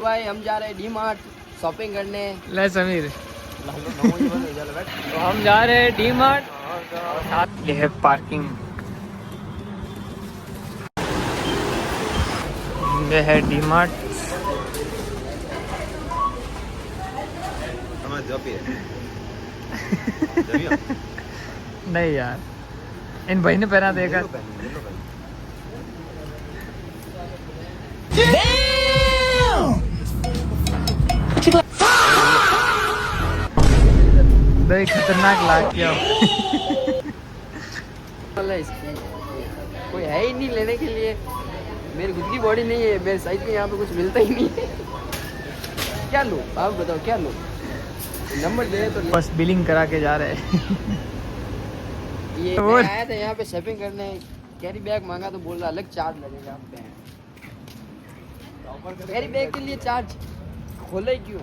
भाई हम जा रहे हैं डी मार्ट शॉपिंग करने। ले समीर तो हम जा रहे हैं डी मार्ट और साथ ये है पार्किंग। ये है डी मार्ट। नहीं यार इन भाई ने पहना देखा। भाई खतरनाक लाग गया। कोई है ही नहीं लेने के लिए। मेरी खुद की बॉडी नहीं है, मेरे साइज में यहाँ पे कुछ मिलता ही नहीं है। क्या लो आप बताओ, क्या लो? नंबर दे तो बस बिलिंग करा के जा रहे हैं। ये मैं आया था यहाँ पे शॉपिंग करने, कैरी बैग मांगा तो बोल रहा अलग चार्ज लगेगा आप पे। कैरी बैग के लिए चार्ज खोले क्यों?